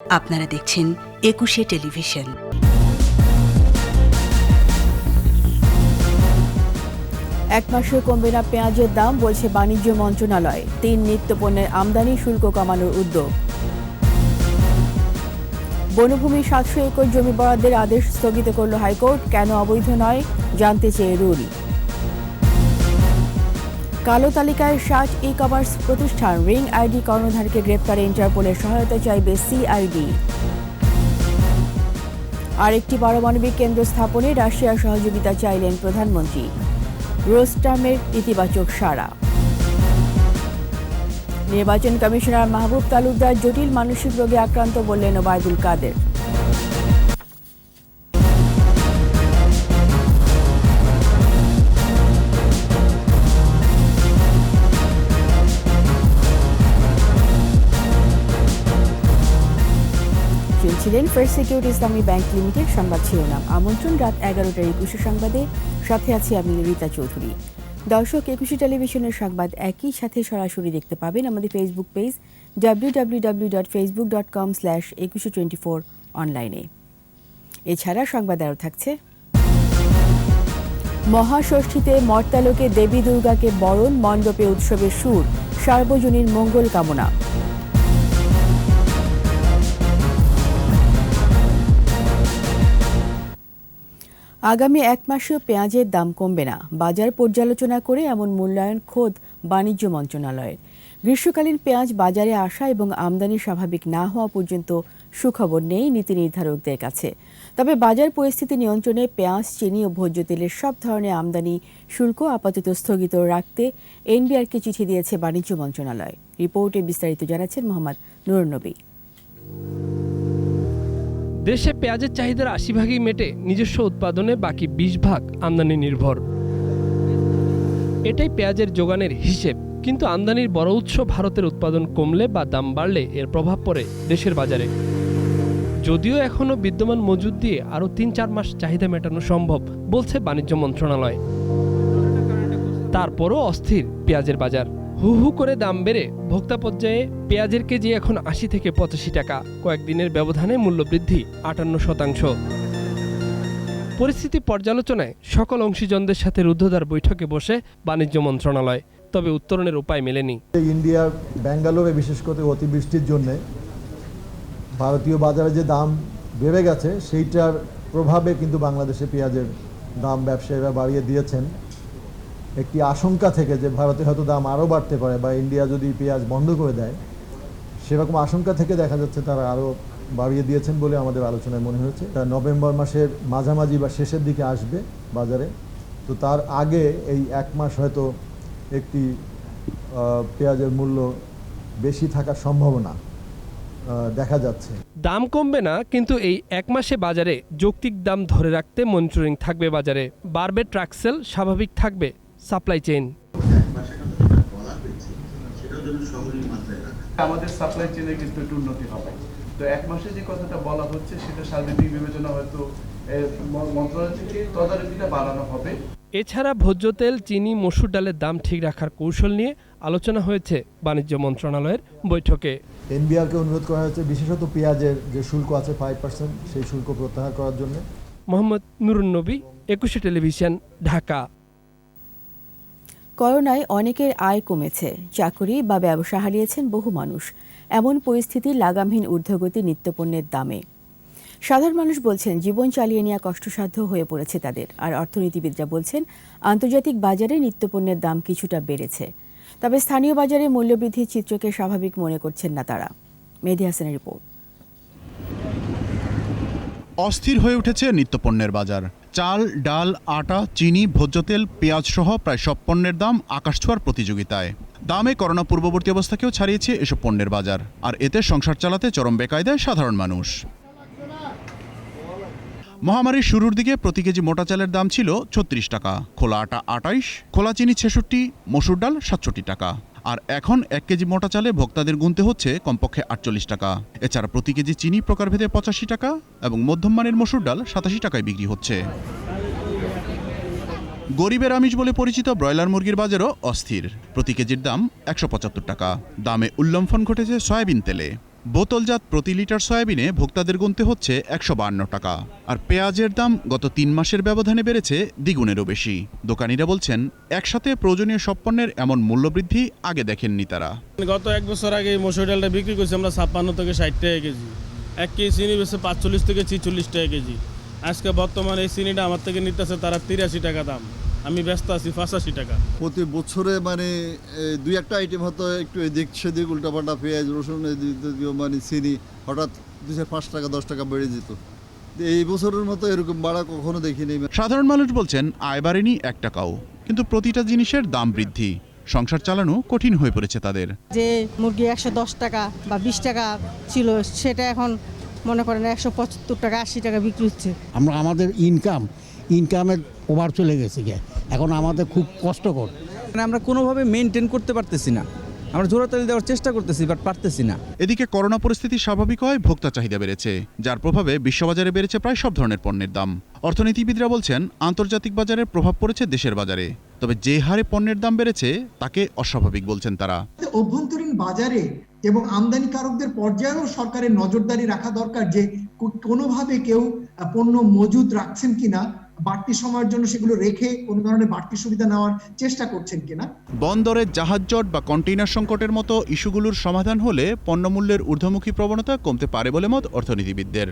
আপনারা দেখছেন একুশে টেলিভিশন। এক মাসে কমবে না পেঁয়াজের দাম, বলছে বাণিজ্য মন্ত্রণালয়। 3 নিত্যপণ্যের আমদানি শুল্ক কমানোর উদ্যোগ। বনভূমি 700 একর জমি বরাদ্দের আদেশ স্থগিত করল হাইকোর্ট। কেন অবৈধ নয় জানতে চেয়ে রুল। কালো তালিকায় 60 ই-কমার্স প্রতিষ্ঠান, রিং আইডি কর্ণধারকে গ্রেপ্তারে ইন্টারপোলের সহায়তা চাইবে সিআইডি। আরেকটি পারমাণবিক কেন্দ্র স্থাপনে রাশিয়ার সহযোগিতা চাইলেন প্রধানমন্ত্রী। রোস্টামের ইতিবাচক সাড়া। নির্বাচন কমিশনার মাহবুব তালুকদার জটিল মানসিক রোগে আক্রান্ত বললেন ওবায়দুল কাদের। ছিলেন ফার্স্ট সিকিউরিটি ইসলামী ব্যাংক লিমিটেড। সংবাদ শিরোনাম। আমন্ত্রণ রাত 11টার 21 সংবাদে, সাথে আছি আমি রীতা চৌধুরী। দর্শক, একুশে টেলিভিশনের সংবাদ একই সাথে সরাসরি দেখতে পাবেন আমাদের ফেসবুক পেজ www.facebook.com/2124 অনলাইনে। এছাড়া সংবাদ আরও থাকছে। মহাষষ্ঠীতে মর্তালোকে দেবী দুর্গাকে বরণ, মণ্ডপে উৎসবের সুর, সার্বজনীন মঙ্গল কামনা। আগামী 1 মাসেও পেঁয়াজের দাম কমবে না, বাজার পর্যালোচনা করে এমন মূল্যায়ন খোদ বাণিজ্য মন্ত্রণালয়ের। গ্রীষ্মকালীন পেঁয়াজ বাজারে আসা এবং আমদানি স্বাভাবিক না হওয়া পর্যন্ত সুখবর নেই নীতি নির্ধারকদের কাছে। তবে বাজার পরিস্থিতি নিয়ন্ত্রণে পেঁয়াজ, চিনি ও ভোজ্য তেলের সব ধরনের আমদানি শুল্ক আপাতত স্থগিত রাখতে এনবিআরকে চিঠি দিয়েছে বাণিজ্য মন্ত্রণালয়। রিপোর্টে বিস্তারিত জানাচ্ছেন মোহাম্মদ নুরুন নবী। দেশে পেঁয়াজের চাহিদার ৮০ ভাগই মেটে নিজস্ব উৎপাদনে, বাকি ২০ ভাগ আমদানি নির্ভর। এটাই পেঁয়াজের যোগানের হিসেব। কিন্তু আমদানির বড় উৎস ভারতের উৎপাদন কমলে বা দাম বাড়লে এর প্রভাব পড়ে দেশের বাজারে। যদিও এখনও বিদ্যমান মজুদ দিয়ে আরও ৩-৪ মাস চাহিদা মেটানো সম্ভব বলছে বাণিজ্য মন্ত্রণালয়। তারপরও অস্থির পেঁয়াজের বাজার। হু হু করে দাম বেড়ে ভোক্তা পর্যায়ে পেঁয়াজের কেজি এখন ৮০ থেকে ৮৫ টাকা। কয়েকদিনের ব্যবধানে মূল্য বৃদ্ধি ৫৮%। পরিস্থিতি পর্যালোচনায় সকল অংশীজনদের সাথে রুদ্ধদ্বার বৈঠকে বসে বাণিজ্য মন্ত্রণালয়। তবে উত্তরণের উপায় মেলেনি। ইন্ডিয়ার ব্যাঙ্গালোরে বিশেষ করে অতিবৃষ্টির জন্য ভারতীয় বাজারে যে দাম বেড়ে গেছে, সেইটার প্রভাবে কিন্তু বাংলাদেশে পেঁয়াজের দাম ব্যবসায়ীরা বাড়িয়ে দিয়েছেন। একটি আশঙ্কা থেকে যে ভারতে হয়তো দাম আরও বাড়তে পারে বা ইন্ডিয়া যদি পেঁয়াজ বন্ধ করে দেয়, সেরকম আশঙ্কা থেকে দেখা যাচ্ছে তারা আরও বাড়িয়ে দিয়েছেন বলে আমাদের আলোচনায় মনে হয়েছে। নভেম্বর মাসের মাঝামাঝি বা শেষের দিকে আসবে বাজারে। তো তার আগে এই 1 মাস হয়তো একটি পেঁয়াজের মূল্য বেশি থাকার সম্ভাবনা দেখা যাচ্ছে। দাম কমবে না, কিন্তু এই 1 মাসে বাজারে যৌক্তিক দাম ধরে রাখতে মনিটরিং থাকবে বাজারে। বাড়বে ট্রাক সেল, স্বাভাবিক থাকবে সাপ্লাই চেইন। আমাদের সাপ্লাই চেইনে কিন্তু একটু উন্নতি হবে। তো 1 মাসে যে কথাটা বলা হচ্ছে সেটা সার্বিক বিবেচনা হয়তো মন্ত্রণালয় থেকে তদারকিটা বাড়ানো হবে। এছাড়া ভোজ্য তেল, চিনি, মসুর ডালের দাম ঠিক রাখার কৌশল নিয়ে আলোচনা হয়েছে বাণিজ্য মন্ত্রণালয়ের বৈঠকে। এনবিআরকে অনুরোধ করা হয়েছে বিশেষত পেঁয়াজের যে শুল্ক আছে 5%, সেই শুল্ক প্রত্যাহার করার জন্য। মোহাম্মদ নুরুন নবী, একুশে টেলিভিশন, ঢাকা। করোনায় অনেকের আয় কমেছে, চাকরি বা ব্যবসা হারিয়েছেন বহু মানুষ। এমন পরিস্থিতি লাগামহীন ঊর্ধ্বগতি নিত্যপণ্যের দামে। সাধারণ মানুষ বলছেন জীবন চালিয়ে নেওয়া কষ্টসাধ্য হয়ে পড়েছে তাদের। আর অর্থনীতিবিদরা বলছেন আন্তর্জাতিক বাজারে নিত্যপণ্যের দাম কিছুটা বেড়েছে। তবে স্থানীয় বাজারে মূল্যবৃদ্ধির চিত্রকে স্বাভাবিক মনে করছেন না তারা। মেহেদী হাসানের রিপোর্ট। অস্থির হয়ে উঠেছে নিত্যপণ্যের বাজার। চাল, ডাল, আটা, চিনি, ভোজ্য তেল, পেঁয়াজ সহ প্রায় সব পণ্যের দাম আকাশ ছোঁয়ার প্রতিযোগিতায়। দামে করোনা পূর্ববর্তী অবস্থাকেও ছাড়িয়েছে এসব পণ্যের বাজার। আর এতে সংসার চালাতে চরম বেকায়দায় সাধারণ মানুষ। মহামারীর শুরুর দিকে প্রতি কেজি মোটা চালের দাম ছিল ৩৬ টাকা, খোলা আটা ২৮, খোলা চিনি ৬৬, মসুর ডাল ৬৭ টাকা। আর এখন 1 কেজি মোটা চালে ভোক্তাদের গুনতে হচ্ছে কমপক্ষে ৪৮ টাকা। এছাড়া প্রতি কেজি চিনি প্রকারভেদে ৮৫ টাকা এবং মধ্যম মানের মসুর ডাল ৮৭ টাকায় বিক্রি হচ্ছে। গরিবের আমিষ বলে পরিচিত ব্রয়লার মুরগির বাজারও অস্থির। প্রতি কেজির দাম ১৭৫ টাকা। দামে উল্লম্ফন ঘটেছে সয়াবিন তেলে। বোতলজাত প্রতি লিটার সয়াবিনে ভোক্তাদের গুনতে হচ্ছে ১৫২ টাকা। আর পেঁয়াজের দাম গত ৩ মাসের ব্যবধানে বেড়েছে দ্বিগুণেরও বেশি। দোকানিরা বলছেন, একসাথে প্রয়োজনীয় সব পণ্যের এমন মূল্যবৃদ্ধি আগে দেখেননি তারা। গত 1 বছর আগে এই মসুর ডালটা বিক্রি করছি আমরা ৫৬ থেকে ৬০ টাকা কেজি, 1 কেজি চিনি বেশি ৪৫ থেকে ৪৬ টাকা কেজি। আজকে বর্তমানে এই চিনিটা আমার থেকে নিতেছে তারা ৮৩ টাকা দাম, আমি ব্যস্ত আছি ৮৫ টাকা। প্রতি বছরে মানে 2-1টা আইটেম হয়তো একটু এদিক সেদিক উল্টাপাল্টা, পেঁয়াজ রসুন মানে চিনি হঠাৎ 2-5 টাকা 10 টাকা বেড়ে যেত। এই বছরের মতো এরকম বাড়া কখনো দেখিনি। সাধারণ মানুষ বলছেন, আয় বাড়েনি 1 টাকাও, কিন্তু প্রতিটা জিনিসের দাম বৃদ্ধি, সংসার চালানো কঠিন হয়ে পড়েছে তাদের। যে মুরগি 110 টাকা বা 20 টাকা ছিল সেটা এখন মনে করেন 175 টাকা 80 টাকা বিক্রি হচ্ছে। আমাদের ইনকামের ওভার চলে গেছে গিয়ে, এখন আমাদের খুব কষ্টকর। আমরা কোনোভাবে মেনটেন করতে পারতেছি না, আমরা জোড়াতালি দেওয়ার চেষ্টা করতেছি বাট পারতেছি না। এদিকে করোনা পরিস্থিতি স্বাভাবিক হয় ভোক্তা চাহিদা বেড়েছে, যার প্রভাবে বিশ্ববাজারে বেড়েছে প্রায় সব ধরনের পণ্যের দাম। অর্থনীতিবিদরা বলছেন, আন্তর্জাতিক বাজারের প্রভাব পড়েছে দেশের বাজারে, তবে যে হারে পণ্যের দাম বেড়েছে তাকে অস্বাভাবিক বলছেন তারা। অভ্যন্তরীণ বাজারে এবং আমদানিকারকদের পর্যায়েও সরকারের নজরদারি রাখা দরকার যে কোনোভাবে কেউ পণ্য মজুদ রাখছেন কিনা, বাড়তি সময়ের জন্য সেগুলো রেখে কোনো ধরনের বাড়তি সুবিধা নেওয়ার চেষ্টা করছেন কিনা। বন্দরে জাহাজ জট বা কন্টেইনার সংকটের মতো ইস্যুগুলোর সমাধান হলে পণ্যমূল্যের ঊর্ধ্বমুখী প্রবণতা কমতে পারে বলে মত অর্থনীতিবিদদের।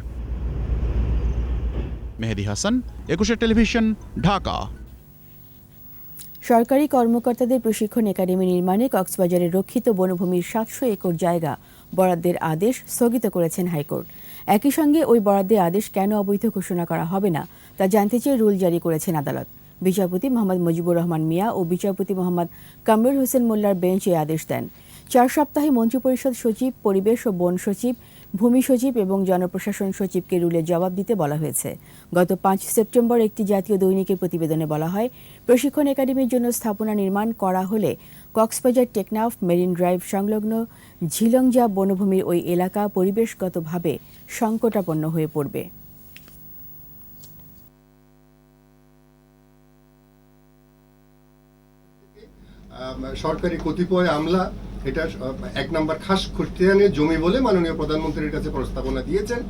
মেহেদী হাসান, একুশে টেলিভিশন, ঢাকা। সরকারি কর্মকর্তাদের প্রশিক্ষণ একাডেমি নির্মাণে কক্সবাজারের রক্ষিত বনভূমির ৭০০ একর জায়গা বরাদ্দের আদেশ স্থগিত করেছেন হাইকোর্ট। একই সঙ্গে ওই বরাদ্দের আদেশ কেন অবৈধ ঘোষণা করা হবে না তা জানতে চেয়ে রুল জারি করেছেন আদালত। বিচারপতি মোহাম্মদ মুজিবুর রহমান মিয়া ও বিচারপতি মোহাম্মদ কামরুল হোসেন মোল্লার বেঞ্চ এই আদেশ দেন। 4 সপ্তাহে মন্ত্রিপরিষদ সচিব, পরিবেশ ও বন সচিব, ভূমি সচিব এবং জনপ্রশাসন সচিবকে রুলের জবাব দিতে বলা হয়েছে। গত 5 সেপ্টেম্বর একটি জাতীয় দৈনিকের প্রতিবেদনে বলা হয়, প্রশিক্ষণ একাডেমির জন্য স্থাপনা নির্মাণ করা হলে কক্সবাজার টেকনাফ মেরিন ড্রাইভ সংলগ্ন ঝিলংজা বনভূমির ওই এলাকা পরিবেশগতভাবে সংকটাপন্ন হয়ে পড়বে। সরকারি কতিপয় আমলা এটা 1 নম্বর খাস খতিয়ানের জমি বলে মাননীয় প্রধানমন্ত্রীর কাছে প্রস্তাবনা দিয়েছেন।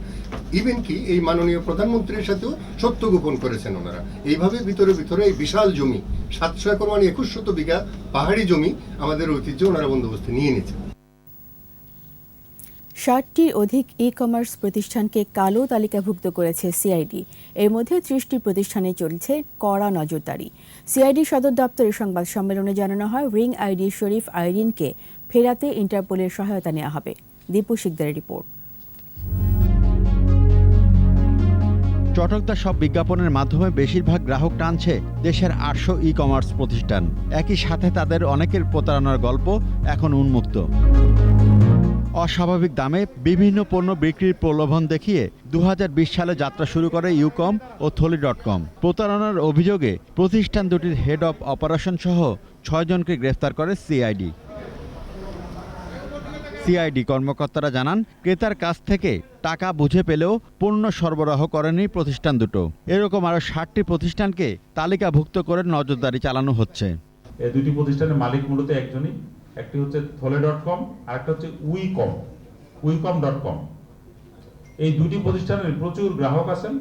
ইভেন কি এই মাননীয় প্রধানমন্ত্রীর সাথেও সত্য গোপন করেছেন ওনারা। এইভাবে ভিতরে এই বিশাল জমি 700 একর মানে 2100 বিঘা পাহাড়ি জমি আমাদের ঐতিহ্য ওনারা বন্দোবস্তে নিয়ে নিয়েছেন। 60টির অধিক ই-কমার্স প্রতিষ্ঠানকে কালো তালিকাভুক্ত করেছে সিআইডি। এর মধ্যে 30টি প্রতিষ্ঠানে চলছে কড়া নজরদারি। সিআইডি সদর দপ্তরের সংবাদ সম্মেলনে জানানো হয়, রিং আইডি শরীফ আইরিনকে ফেরাতে ইন্টারপোলের সহায়তা নেওয়া হবে। দীপু শিকদারের রিপোর্ট। চটকদার সব বিজ্ঞাপনের মাধ্যমে বেশিরভাগ গ্রাহক টানছে দেশের 800 ই-কমার্স প্রতিষ্ঠান। একই সাথে তাদের অনেকের প্রতারণার গল্প এখন উন্মুক্ত। অস্বাভাবিক দামে বিভিন্ন পণ্য বিক্রির প্রলোভন দেখিয়ে 2020 সালে যাত্রা শুরু করে ইউকম ও থলি.কম। প্রতারণার অভিযোগে প্রতিষ্ঠান দুটির হেড অব অপারেশন সহ 6 জনকে গ্রেফতার করে সিআইডি। কর্মকর্তারা জানান, ক্রেতার কাছ থেকে টাকা বুঝে পেলেও পণ্য সরবরাহ করেনি প্রতিষ্ঠান দুটো। এরকম আরও 60টি প্রতিষ্ঠানকে তালিকাভুক্ত করে নজরদারি চালানো হচ্ছে। এই দুটি প্রতিষ্ঠানের মালিক মূলত একজনই, একটি হচ্ছে থলে.কম আর একটা হচ্ছে উইকম.কম। এই দুটি প্রতিষ্ঠানের প্রচুর গ্রাহক আছেন,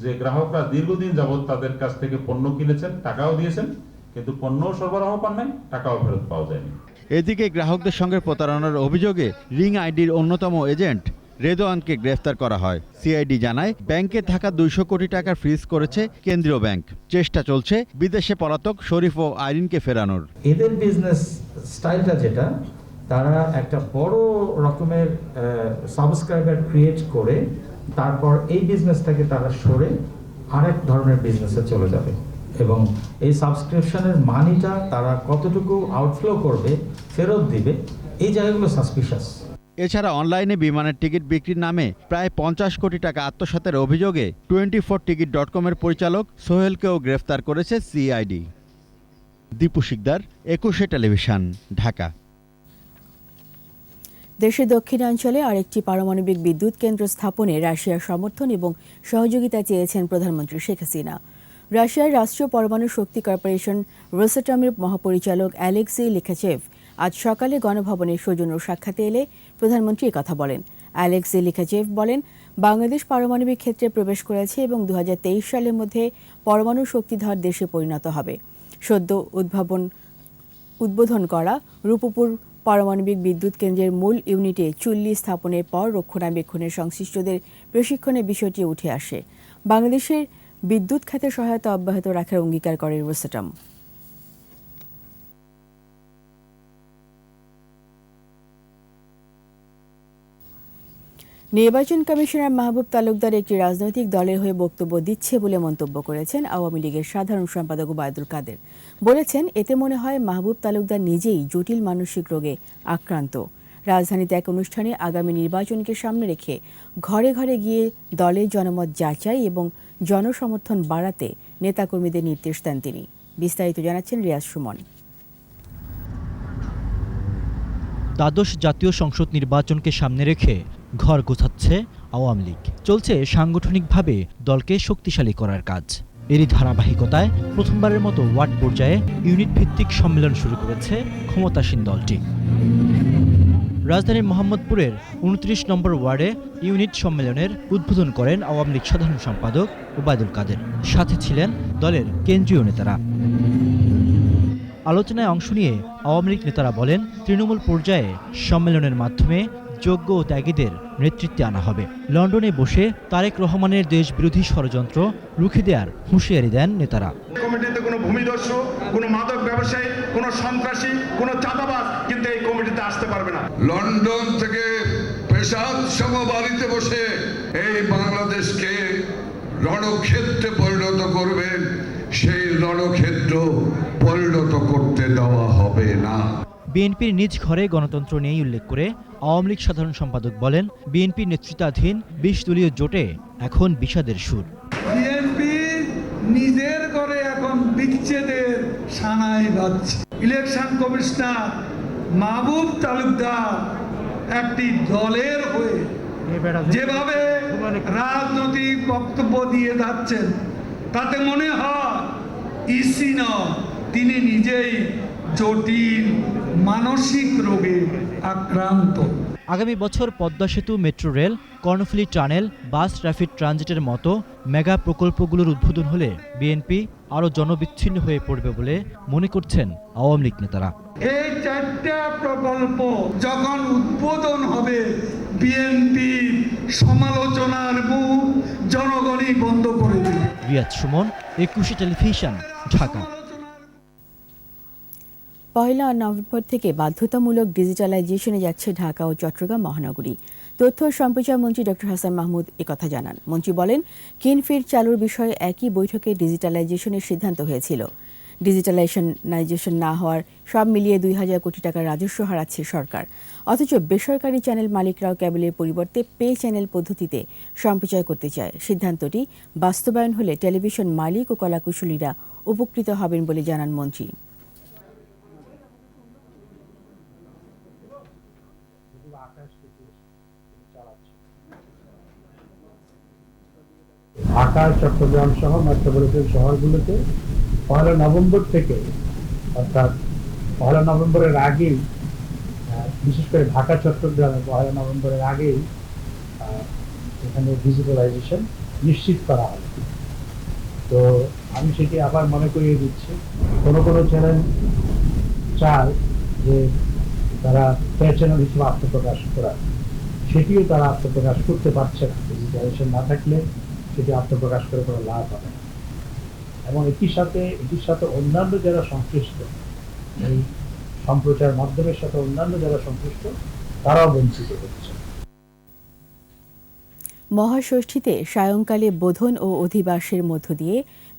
যে গ্রাহকরা দীর্ঘদিন যাবৎ তাদের কাছ থেকে পণ্য কিনেছেন, টাকাও দিয়েছেন, কিন্তু পণ্য সরবরাহ পান নাই, টাকাও ফেরত পাওয়া যায়নি। এদিকে গ্রাহকদের সঙ্গে প্রতারণার অভিযোগে রিং আইডির অন্যতম এজেন্ট রেদওয়ানকে গ্রেফতার করা হয়। সিআইডি জানায়, ব্যাংকে থাকা 200 কোটি টাকা ফ্রিজ করেছে কেন্দ্রীয় ব্যাংক। চেষ্টা চলছে বিদেশে পলাতক শরীফ ও আইরিনকে ফেরানোর। এদের বিজনেস স্টাইলটা যেটা, তারা একটা বড় রকমের সাবস্ক্রাইবার ক্রিয়েট করে তারপর এই বিজনেসটাকে তারা সরে আরেক ধরনের বিজনেসে চলে যাবে, এবং এই সাবস্ক্রিপশনের মানিটা তারা কতটুকু আউটফ্লো করবে, ফেরত দিবে, এই জায়গাগুলো সাসপিশাস। এছাড়া অনলাইনে বিমানের টিকিট বিক্রির নামে প্রায় 50 কোটি টাকা আত্মসাতের অভিযোগে 24ticket.com-এর পরিচালক সোহেলকেও গ্রেফতার করেছে সিআইডি। দীপু শিকদার, একুশে টেলিভিশন, ঢাকা। দেশের দক্ষিণাঞ্চলে আরেকটি পারমাণবিক বিদ্যুৎ কেন্দ্র স্থাপনে রাশিয়ার সমর্থন এবং সহযোগিতা চেয়েছেন প্রধানমন্ত্রী শেখ হাসিনা। রাশিয়ার রাষ্ট্রীয় পরমাণু শক্তি কর্পোরেশন রোসাটমের মহাপরিচালক অ্যালেক্সি লিখাচেভ আজ সকালে গণভবনের সৌজন্য সাক্ষাতে এলে প্রধানমন্ত্রী একথা বলেন। অ্যালেক্স জেলিকাচেভ বলেন, বাংলাদেশ পারমাণবিক ক্ষেত্রে প্রবেশ করেছে এবং 2023 সালের মধ্যে পরমাণু শক্তিধর দেশে পরিণত হবে। সদ্য উদ্বোধন করা রূপপুর পারমাণবিক বিদ্যুৎ কেন্দ্রের মূল ইউনিটে চুল্লি স্থাপনের পর রক্ষণাবেক্ষণের সংশ্লিষ্টদের প্রশিক্ষণের বিষয়টি উঠে আসে। বাংলাদেশের বিদ্যুৎ খাতে সহায়তা অব্যাহত রাখার অঙ্গীকার করে রোসাটম। নির্বাচন কমিশনার মাহবুব তালুকদার একটি রাজনৈতিক দলের হয়ে বক্তব্য দিচ্ছে বলে মন্তব্য করেছেন আওয়ামী লীগের সাধারণ সম্পাদক ওবায়দুল কাদের। বলেছেন, এতে মনে হয় মাহবুব তালুকদার নিজেই জটিল মানসিক রোগে আক্রান্ত। রাজধানীতে এক অনুষ্ঠানে আগামী নির্বাচনকে সামনে রেখে ঘরে ঘরে গিয়ে দলের জনমত যাচাই এবং জনসমর্থন বাড়াতে নেতাকর্মীদের নির্দেশ দেন তিনি। বিস্তারিত জানাচ্ছেন রিয়াজ সুমন। দ্বাদশ জাতীয় সংসদ নির্বাচনকে সামনে রেখে ঘর গোছাচ্ছে আওয়ামী লীগ। চলছে সাংগঠনিকভাবে দলকে শক্তিশালী করার কাজ। এরই ধারাবাহিকতায় প্রথমবারের মতো ওয়ার্ড পর্যায়ে ইউনিট ভিত্তিক সম্মেলন শুরু করেছে ক্ষমতাসীন দলটি। রাজধানীর মোহাম্মদপুরের 29 নম্বর ওয়ার্ডে ইউনিট সম্মেলনের উদ্বোধন করেন আওয়ামী লীগ সাধারণ সম্পাদক ওবায়দুল কাদের। সাথে ছিলেন দলের কেন্দ্রীয় নেতারা। আলোচনায় অংশ নিয়ে আওয়ামী লীগ নেতারা বলেন, তৃণমূল পর্যায়ে সম্মেলনের মাধ্যমে যোগ্য ও ত্যাগীদের নেতৃত্বে আনা হবে। লন্ডনে বসে তারেক রহমানের দেশবিরোধী ষড়যন্ত্র রুখে দেওয়ার হুঁশিয়ারি দেন নেতারা। কমিটিতে কোনো ভূমিদস্যু, কোনো মাদক ব্যবসায়ী, কোনো সন্ত্রাসী, কোনো চাঁদাবাজ কিন্তু এই কমিটিতে আসতে পারবে না। লন্ডন থেকে প্রেসাদ সম বাড়িতে বসে এই বাংলাদেশকে রণক্ষেত্রে পরিণত করবেন, সেই রণক্ষেত্র পরিণত করতে দেওয়া হবে না। বিএনপির নিজ ঘরে গণতন্ত্র নেই উল্লেখ করে আওয়ামী লীগ সাধারণ সম্পাদক বলেন, বিএনপির নেতৃত্বাধীন 20 দলীয় জোটে এখন বিষাদের সুর। বিএনপি নিজের ঘরে এখন বিচ্ছেদের সানাই বাজছে। ইলেকশন কমিশনার মাহবুব তালুকদার একটি দলের হয়ে যেভাবে রাজনৈতিক বক্তব্য দিয়ে যাচ্ছেন, তাতে মনে হয় ইসি নয়, তিনি নিজেই জটিল মানসিক রোগে আক্রান্ত। আগামী বছর পদ্মা সেতু, metro rail, Karnaphuli tunnel, bus rapid ট্রানজিটের মতো মেগা প্রকল্পগুলোর উদ্বোধন হলে বিএনপি আরও জনবিচ্ছিন্ন হয়ে পড়বে বলে মনে করছেন আওয়ামী লীগ নেতারা। এই 4টা প্রকল্প যখন উদ্বোধন হবে, বিএনপি সমালোচনার মুখ জনগণই বন্ধ করে দেবে। রিয়াজ সুমন, 21 টেলিভিশন, ঢাকা। পয়লা নভেম্বর থেকে বাধ্যতামূলক ডিজিটালাইজেশনে যাচ্ছে ঢাকা ও চট্টগ্রাম মহানগরী। তথ্য ও সম্প্রচার মন্ত্রী ডক্টর হাসান মাহমুদ একথা জানান। মন্ত্রী বলেন, কিনফিড চালুর বিষয়ে একই বৈঠকে ডিজিটালাইজেশনের সিদ্ধান্ত হয়েছিল। ডিজিটালাইজেশন না হওয়ার সব মিলিয়ে 2000 কোটি টাকার রাজস্ব হারাচ্ছে সরকার। অথচ বেসরকারি চ্যানেল মালিকরাও কেবলের পরিবর্তে পে চ্যানেল পদ্ধতিতে সম্প্রচার করতে চায়। সিদ্ধান্তটি বাস্তবায়ন হলে টেলিভিশন মালিক ও কলাকুশলীরা উপকৃত হবেন বলে জানান মন্ত্রী। ঢাকা, চট্টগ্রাম সহ মেট্রোপলিটন শহরগুলোতে 1 নভেম্বর থেকে, অর্থাৎ 1 নভেম্বরের আগেই, বিশেষ করে ঢাকা চট্টগ্রামে 1 নভেম্বরের আগেই এখানে ডিজিটালাইজেশন নিশ্চিত করা হবে। তো আমি সেটি আবার মনে করিয়ে দিচ্ছি, কোনো চ্যানেল চায় যে তারা পে চ্যানেল হিসেবে আত্মপ্রকাশ করা, সেটিও তারা আত্মপ্রকাশ করতে পারছে না। ডিজিটালাইজেশন না থাকলে সেটি আত্মপ্রকাশ করে কোনো লাভ হবে না। এবং এটির সাথে অন্যান্য যারা সংশ্লিষ্ট, এই সম্প্রচার মাধ্যমের সাথে অন্যান্য যারা সংশ্লিষ্ট, তারাও বঞ্চিত হচ্ছে। মহাষষ্ঠীতে সায়ংকালে বোধন ও অধিবাসের মধ্য দিয়ে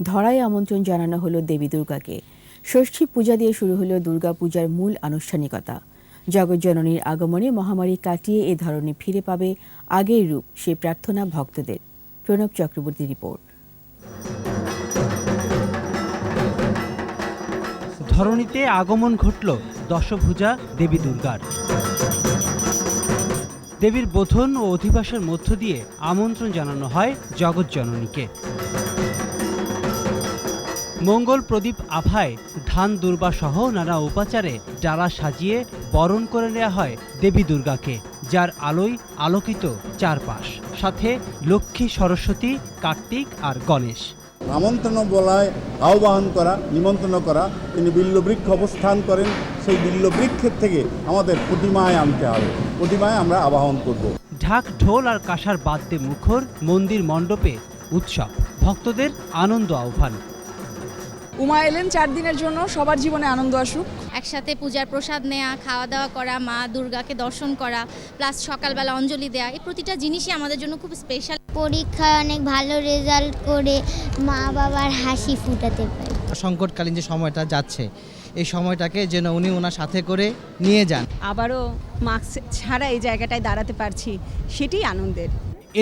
ধরায় আমন্ত্রণ জানানো হলো দেবী দুর্গাকে। ষষ্ঠী পূজা দিয়ে শুরু হলো দুর্গা পূজার মূল আনুষ্ঠানিকতা। জগজ্জননীর আগমনে মহামারী কাটিয়ে এ ধরনে ফিরে পাবে আগের রূপ, সে প্রার্থনা ভক্তদের। প্রণব চক্রবর্তী রিপোর্ট। ধরণীতে আগমন ঘটল দশভুজা দেবী দুর্গার। দেবীর বোধন ও অধিবাসের মধ্য দিয়ে আমন্ত্রণ জানানো হয় জগজ্জননীকে। মঙ্গল প্রদীপ আভায় ধান দুর্বা সহ নানা উপাচারে ডালা সাজিয়ে বরণ করে নেওয়া হয় দেবী দুর্গাকে। যার আলোয় আলোকিত চারপাশ, সাথে লক্ষ্মী, সরস্বতী, কার্তিক আর গণেশ। আমন্ত্রণ বলায় আহ্বান করা, নিমন্ত্রণ করা, তিনি বিল্লবৃক্ষ অবস্থান করেন, সেই বিল্লবৃক্ষের থেকে আমাদের প্রতিমায় আনতে হবে, প্রতিমায় আমরা আবাহন করব। ঢাক, ঢোল আর কাঁসার বাদ্যে মুখর মন্দির মণ্ডপে উৎসব, ভক্তদের আনন্দ আহ্বান। উমা এলেন 4 দিনের জন্য, সবার জীবনে আনন্দ আসুক। একসাথে পূজার প্রসাদ নেওয়া, খাওয়া দাওয়া করা, মা দুর্গাকে দর্শন করা, প্লাস সকালবেলা অঞ্জলি দেওয়া, এই প্রতিটা জিনিসই আমাদের জন্য খুব স্পেশাল। পরীক্ষায় অনেক ভালো রেজাল্ট করে মা বাবার হাসি ফুটাতে পারি। সংকটকালীন যে সময়টা যাচ্ছে, এই সময়টাকে যেন উনি ওনার সাথে করে নিয়ে যান। আবারও মাস্ক ছাড়া এই জায়গাটায় দাঁড়াতে পারছি, সেটাই আনন্দের।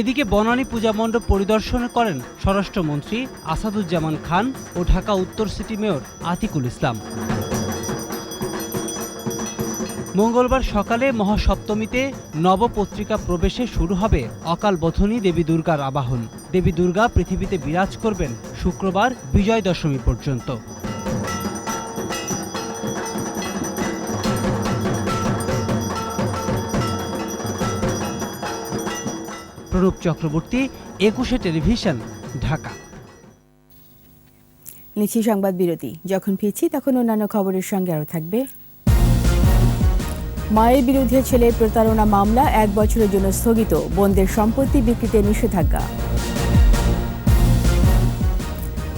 এদিকে বনানী পূজা মণ্ডপ পরিদর্শন করেন স্বরাষ্ট্রমন্ত্রী আসাদুজ্জামান খান ও ঢাকা উত্তর সিটি মেয়র আতিকুল ইসলাম। মঙ্গলবার সকালে মহাসপ্তমীতে নবপত্রিকা প্রবেশে শুরু হবে অকাল বোধনী দেবী দুর্গার আবাহন। দেবী দুর্গা পৃথিবীতে বিরাজ করবেন শুক্রবার বিজয় দশমী পর্যন্ত। প্রণব চক্রবর্তী, 21 টেলিভিশন, ঢাকা। নিচ্ছি সংবাদ বিরতি। যখন ফিরছি তখন অন্যান্য খবরের সঙ্গে আরও থাকবে। মায়ের বিরুদ্ধে ছেলের প্রতারণা মামলা 1 বছরের জন্য স্থগিত, বোনদের সম্পত্তি বিক্রিতে নিষেধাজ্ঞা।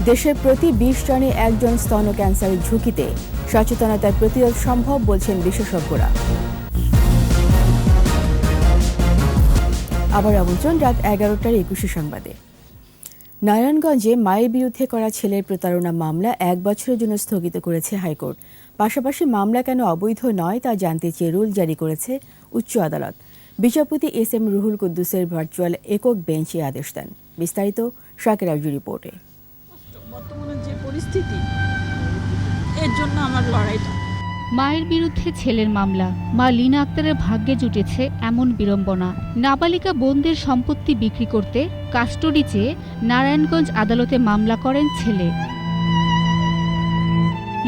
দেশের প্রতি 20 জনে একজন স্তন ক্যান্সারের ঝুঁকিতে, সচেতনতার প্রতিরোধ সম্ভব বলছেন বিশেষজ্ঞরা। আবার আমন্ত্রণ রাত 11টার 21 সংবাদে। নারায়ণগঞ্জে মায়ের বিরুদ্ধে করা ছেলের প্রতারণা মামলা 1 বছরের জন্য স্থগিত করেছে হাইকোর্ট। পাশাপাশি মামলা কেন অবৈধ নয় তা জানতে চেয়ে রুল জারি করেছে উচ্চ আদালত। বিচারপতি SM রুহুল কুদ্দুসের ভার্চুয়াল একক বেঞ্চ এই আদেশ দেন। বিস্তারিত শাকের আরজু রিপোর্টে। বর্তমানে যে পরিস্থিতি, এর জন্য আমার লড়াইটা। মায়ের বিরুদ্ধে ছেলের মামলা, মা লীনা আক্তারের ভাগ্যে জুটেছে এমন বিড়ম্বনা। নাবালিকা বোনদের সম্পত্তি বিক্রি করতে কাস্টডি চেয়ে নারায়ণগঞ্জ আদালতে মামলা করেন ছেলে।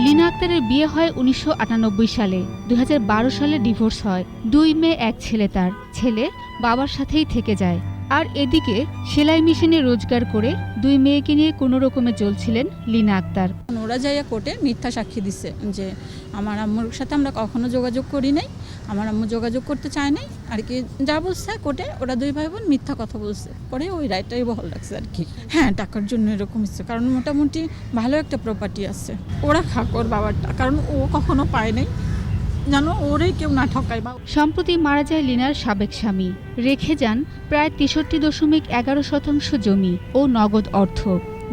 লীনা আক্তারের বিয়ে হয় 1998 সালে। 2012 সালে ডিভোর্স হয়। 2 মেয়ে, 1 ছেলে। তার ছেলে বাবার সাথেই থেকে যায়। আর এদিকে সেলাই মেশিনে রোজগার করে 2 মেয়েকে নিয়ে কোনো রকমে চলছিলেন লীনা আক্তার। ওরা যাইয়া কোর্টে মিথ্যা সাক্ষী দিচ্ছে যে আমার আম্মুর সাথে আমরা কখনো যোগাযোগ করি নাই, আমার আম্মু যোগাযোগ করতে চায় নাই আর কি। যা বলছে কোর্টে, ওরা 2 ভাই বোন মিথ্যা কথা বলছে, পরে ওই রায়টাই বহাল রাখছে আর কি। হ্যাঁ, টাকার জন্য এরকম হচ্ছে, কারণ মোটামুটি ভালো একটা প্রপার্টি আছে। ওরা খাক ওর বাবারটা, কারণ ও কখনো পায় নাই, জানো, ওরে কেউ না ঠকায়। সম্প্রতি মারা যায় লীনার সাবেক স্বামী, রেখে যান প্রায় 63.11% জমি ও নগদ অর্থ।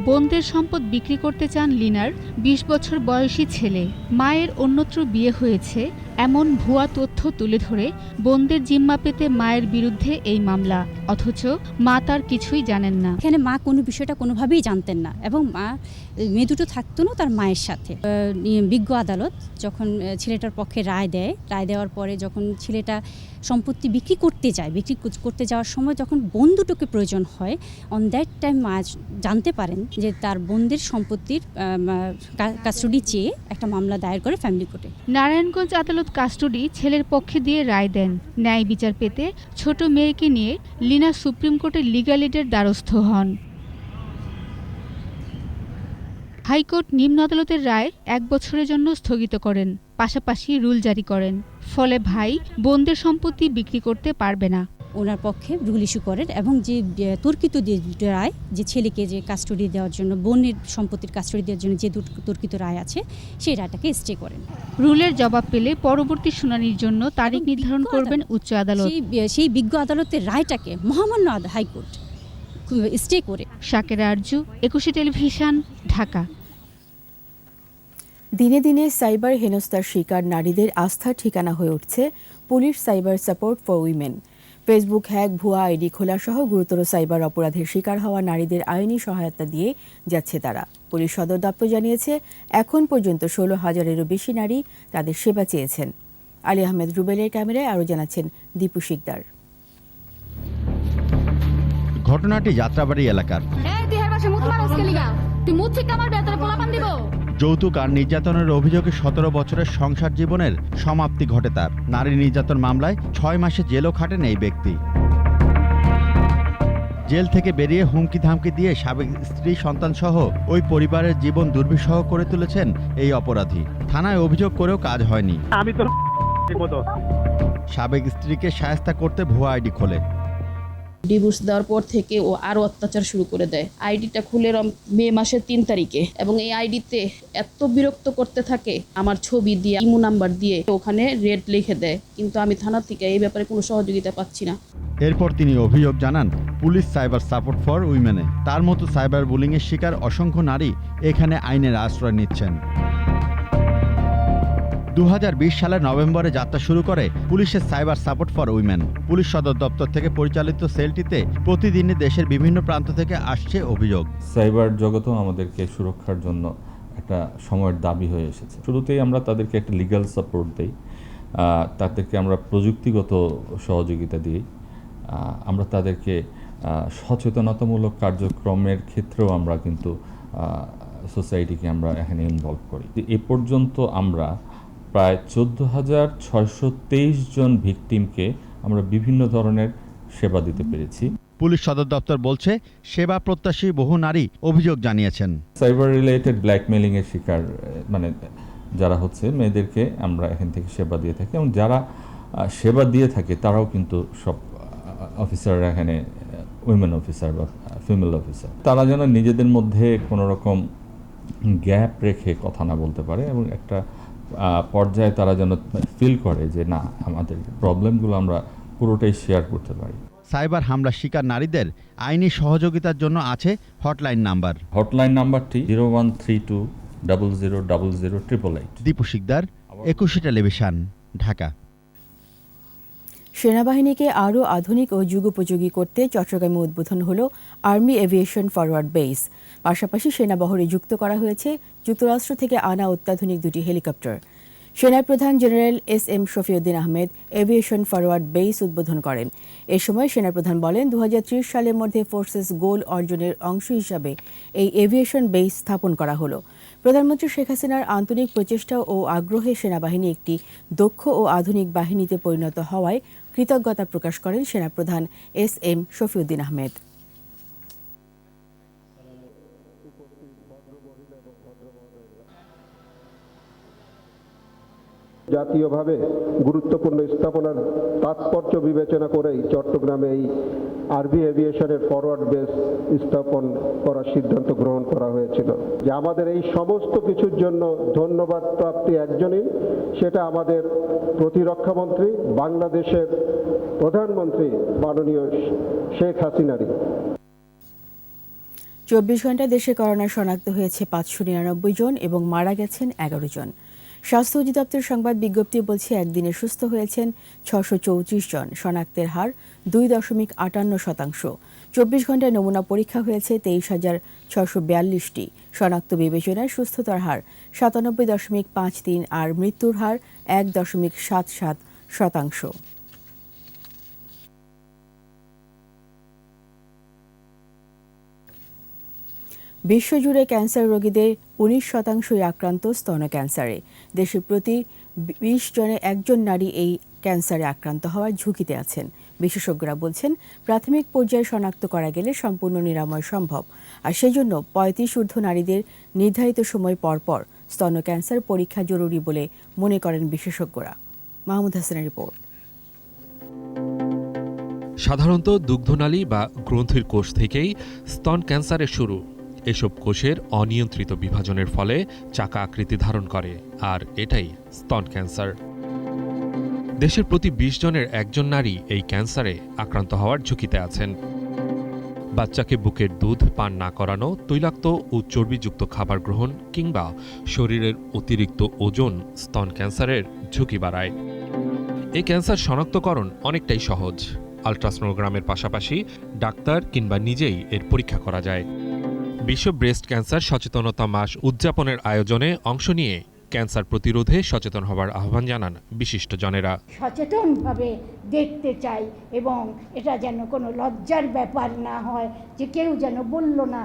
বোনদের সম্পদ বিক্রি করতে চান লীনার 20 বছর বয়সী ছেলে। মায়ের অন্যত্র বিয়ে হয়েছে এমন ভুয়া তথ্য তুলে ধরে বোনদের জিম্মা পেতে মায়ের বিরুদ্ধে এই মামলা, অথচ মা তার কিছুই জানেন না। এখানে মা কোনো বিষয়টা কোনোভাবেই জানতেন না, এবং মা মেয়ে দুটো থাকতো না তার মায়ের সাথে। বিজ্ঞ আদালত যখন ছেলেটার পক্ষে রায় দেওয়ার পরে যখন ছেলেটা সম্পত্তি বিক্রি করতে যাওয়ার সময় যখন বোন দুটোকে প্রয়োজন হয়, অন দ্যাট টাইম মা জানতে পারেন যে তার বোনদের সম্পত্তির কাস্টডি চেয়ে একটা মামলা দায়ের করে ফ্যামিলি কোর্টে। নারায়ণগঞ্জ আদালত কাস্টডি ছেলের পক্ষে দিয়ে রায় দেন। ন্যায় বিচার পেতে ছোট মেয়েকে নিয়ে লীনা সুপ্রিম কোর্টের লিগ্যাল এডের দ্বারস্থ হন। হাইকোর্ট নিম্ন আদালতের রায় 1 বছরের জন্য স্থগিত করেন, পাশাপাশি রুল জারি করেন। ফলে ভাই বোনদের সম্পত্তি বিক্রি করতে পারবে না। ওনার পক্ষে রুল ইস্যু করেন, এবং যে তর্কিত যে রায়, যে ছেলেকে যে কাস্টডি দেওয়ার জন্য, বোনের সম্পত্তির কাস্টডি দেওয়ার জন্য যে তর্কিত রায় আছে, সেই রায়টাকে স্টে করেন। রুলের জবাব পেলে পরবর্তী শুনানির জন্য তারিখ নির্ধারণ করবেন উচ্চ আদালত। সেই বিজ্ঞ আদালতের রায়টাকে মহামান্য হাইকোর্ট স্টে করে। শাকের আরজু, 21 টেলিভিশন, ঢাকা। দিনে দিনে সাইবার হেনস্থার শিকার নারীদের আস্থার ঠিকানা হয়ে উঠছে police cyber support for women. Facebook hack, ভুয়া আইডি খোলা সহ গুরুতর সাইবার অপরাধের শিকার হওয়া নারীদের আইনি সহায়তা দিয়ে যাচ্ছে তারা। পুলিশ সদর দপ্তর জানিয়েছে, এখন পর্যন্ত 16,000-এরও বেশি নারী তাদের সেবা চেয়েছেন। আলী আহমেদ রুবেলের ক্যামেরায় আরও জানাচ্ছেন দীপু শিকদার। ঘটনাটি যাত্রাবাড়ি এলাকার। যৌতুক আর নির্যাতনের অভিযোগে 17 বছরের সংসার জীবনের সমাপ্তি ঘটে তার। নারী নির্যাতন মামলায় 6 মাসে জেলও খাটেন এই ব্যক্তি। জেল থেকে বেরিয়ে হুমকি ধামকি দিয়ে সাবেক স্ত্রী সন্তানসহ ওই পরিবারের জীবন দুর্বিষহ করে তুলেছেন এই অপরাধী। থানায় অভিযোগ করেও কাজ হয়নি। সাবেক স্ত্রীকে শায়েস্তা করতে ভুয়া আইডি খোলে। ডিভোর্স দেওয়ার পর থেকে ও আরো অত্যাচার শুরু করে দেয়। আইডিটা খুলে মে মাসের 3 তারিখে, এবং এই আইডিতে এত বিরক্ত করতে থাকে, আমার ছবি দিয়ে ইমো নাম্বার দিয়ে ওখানে রেড লিখে দেয়, কিন্তু আমি থানা থেকে এই ব্যাপারে কোনো সহযোগিতা পাচ্ছি না। এরপর তিনি অভিযোগ জানান পুলিশ সাইবার সাপোর্ট ফর উইমেনে। তার মতো সাইবার বুলিংয়ের শিকার অসংখ্য নারী এখানে আইনের আশ্রয় নিচ্ছেন। 2020 সালের নভেম্বরে যাত্রা শুরু করে পুলিশের cyber support for women. Police সদর দপ্তর থেকে পরিচালিত সেলটিতে প্রতিদিনই দেশের বিভিন্ন প্রান্ত থেকে আসছে অভিযোগ। সাইবার জগতেও আমাদেরকে সুরক্ষার জন্য একটা সময়ের দাবি হয়ে এসেছে। শুরুতেই আমরা তাদেরকে একটা লিগ্যাল সাপোর্ট দিই, তাদেরকে আমরা প্রযুক্তিগত সহযোগিতা দিই, আমরা তাদেরকে সচেতনতামূলক কার্যক্রমের ক্ষেত্রেও আমরা কিন্তু সোসাইটিকে আমরা এখানে ইনভলভ করি। এ পর্যন্ত আমরা প্রায় 14,623 জন ভিকটিমকে আমরা বিভিন্ন ধরনের সেবা দিতে পেরেছি। পুলিশ সদর দপ্তর বলছে সেবা প্রত্যাশী বহু নারী অভিযোগ জানিয়েছেন। সাইবার রিলেটেড ব্ল্যাকমেলিং এর শিকার মানে যারা হচ্ছে মেয়েদেরকে আমরা এখান থেকে সেবা দিয়ে থাকি, এবং যারা সেবা দিয়ে থাকে তারাও কিন্তু সব অফিসাররা এখানে উইমেন অফিসার বা ফিমেল অফিসার। তারা যেন নিজেদের মধ্যে কোনো রকম গ্যাপ রেখে কথা না বলতে পারে, এবং একটা পর্যায়ে তারা যেন ফিল করে যে না, আমাদের প্রবলেমগুলো আমরা পুরোটাই শেয়ার করতে পারি। সাইবার হামলার শিকার নারীদের আইনি সহযোগিতার জন্য আছে হটলাইন নাম্বার। হটলাইন নাম্বারটি 0132000088। দীপু শিকদার, 21 টেলিভিশন, ঢাকা। সেনাবাহিনীকে আরও আধুনিক ও যুগোপযোগী করতে চট্টগ্রামে উদ্বোধন হলো আর্মি এভিয়েশন ফরওয়ার্ড বেস। পাশাপাশি সেনাবহরে যুক্ত করা হয়েছে যুক্তরাষ্ট্র থেকে আনা অত্যাধুনিক 2টি হেলিকপ্টার। সেনাপ্রধান general SM Shafiuddin Ahmed aviation forward base উদ্বোধন করেন। এ সময় সেনাপ্রধান বলেন, 2030 সালের মধ্যে ফোর্সেস গোল অর্জনের অংশ হিসাবে এই এভিয়েশন বেস স্থাপন করা হলো। প্রধানমন্ত্রী শেখ হাসিনার আন্তরিক প্রচেষ্টা ও আগ্রহে সেনাবাহিনী একটি দক্ষ ও আধুনিক বাহিনীতে পরিণত হওয়ায় কৃতজ্ঞতা প্রকাশ করেন সেনাপ্রধান SM শফিউদ্দিন আহমেদ। জাতীয়ভাবে গুরুত্বপূর্ণ স্থাপনার তাৎপর্য বিবেচনা করেই চট্টগ্রামে এই আর্মি এভিয়েশনের ফরওয়ার্ড বেস স্থাপন করার সিদ্ধান্ত গ্রহণ করা হয়েছিল। যে আমাদের এই সমস্ত কিছুর জন্য ধন্যবাদ প্রাপ্তি একজনই, সেটা আমাদের প্রতিরক্ষামন্ত্রী, বাংলাদেশের প্রধানমন্ত্রী মাননীয় শেখ হাসিনারই। 24 ঘন্টায় দেশে করোনা শনাক্ত হয়েছে 599 জন এবং মারা গেছেন 11 জন। স্বাস্থ্য অধিদপ্তরের সংবাদ বিজ্ঞপ্তি বলছে, একদিনে সুস্থ হয়েছেন 634 জন। শনাক্তের হার 2.58%। 24 ঘন্টায় নমুনা পরীক্ষা হয়েছে 23,642টি। শনাক্ত বিবেচনায় সুস্থতার হার 97.53 আর মৃত্যুর হার 1.77%। বিশ্বজুড়ে ক্যান্সার রোগীদের 19% আক্রান্ত স্তন ক্যান্সারে। দেশে প্রতি 20 জনে একজন নারী এই ক্যান্সারে আক্রান্ত হওয়ার ঝুঁকিতে আছেন। বিশেষজ্ঞরা বলছেন, প্রাথমিক পর্যায়ে শনাক্ত করা গেলে সম্পূর্ণ নিরাময় সম্ভব। আর সেজন্য 35 ঊর্ধ্ব নারীদের নির্ধারিত সময় পরপর স্তন ক্যান্সার পরীক্ষা জরুরি বলে মনে করেন বিশেষজ্ঞরা। মাহমুদ হাসানের রিপোর্ট। সাধারণত দুগ্ধনালী বা গ্রন্থির কোষ থেকেই স্তন ক্যান্সারের শুরু। এসব কোষের অনিয়ন্ত্রিত বিভাজনের ফলে চাকা আকৃতি ধারণ করে, আর এটাই স্তন ক্যান্সার। দেশের প্রতি 20 জনের একজন নারী এই ক্যান্সারে আক্রান্ত হওয়ার ঝুঁকিতে আছেন। বাচ্চাকে বুকের দুধ পান না করানো, তৈলাক্ত ও চর্বিযুক্ত খাবার গ্রহণ কিংবা শরীরের অতিরিক্ত ওজন স্তন ক্যান্সারের ঝুঁকি বাড়ায়। এই ক্যান্সার শনাক্তকরণ অনেকটাই সহজ। আল্ট্রাসোনোগ্রামের পাশাপাশি ডাক্তার কিংবা নিজেই এর পরীক্ষা করা যায়। বিশ্ব ব্রেস্ট ক্যান্সার সচেতনতা মাস উদযাপনের আয়োজনে অংশ নিয়ে ক্যান্সার প্রতিরোধে সচেতন হবার আহ্বান জানান বিশিষ্টজনেরা। সচেতনভাবে দেখতে চাই এবং এটা যেন কোনো লজ্জার ব্যাপার না হয়, যে কেউ যেন বলল না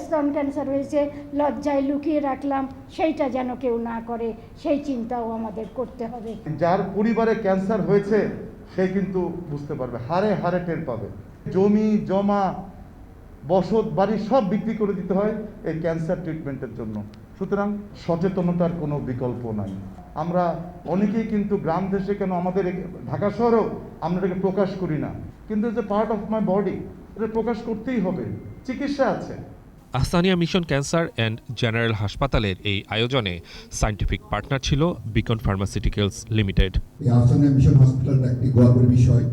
স্তন ক্যান্সার হয়েছে, লজ্জায় লুকিয়ে রাখলাম, সেইটা যেন কেউ না করে, সেই চিন্তাও আমাদের করতে হবে। যার পরিবারে ক্যান্সার হয়েছে সে কিন্তু বুঝতে পারবে, হারে হারে টের পাবে। জমি জমা বসত বাড়ি সব বিক্রি করে দিতে হয় এই ক্যান্সার ট্রিটমেন্টের জন্য। সুতরাং সচেতনতার কোনো বিকল্প নাই। আমরা অনেকেই কিন্তু গ্রাম দেশে, কেন আমাদের ঢাকা শহরেও আমরা এটাকে প্রকাশ করি না, কিন্তু যে পার্ট অফ মাই বডি, এটা প্রকাশ করতেই হবে, চিকিৎসা আছে। Ahsania mission cancer and general হাসপাতালের এই আয়োজনে সায়েন্টিফিক পার্টনার ছিল Beacon pharmaceuticals limited. Ahsania mission হসপিটালটা একটি গর্বের বিষয়।